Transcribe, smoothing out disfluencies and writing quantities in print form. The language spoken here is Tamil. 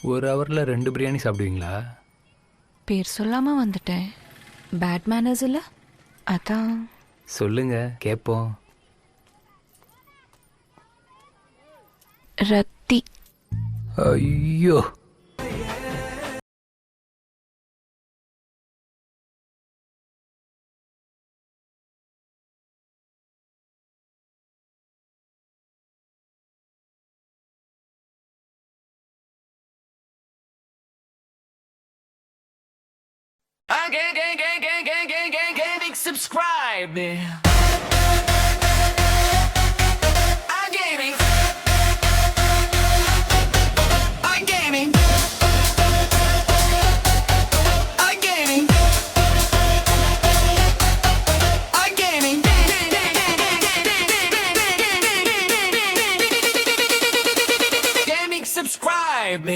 ஒரு ஹவரில் 2 பிரியாணி சாப்பிடுவீங்களா? பேர் சொல்லாம வந்துட்டேன். பேட் மேனர்ஸ் இல்ல, அதான். சொல்லுங்க கேட்போம். ரத்தி. ஐயோ, Getting subscribe. I'm gaming. I'm gaming. I'm gaming. I'm gaming. Gaming subscribe.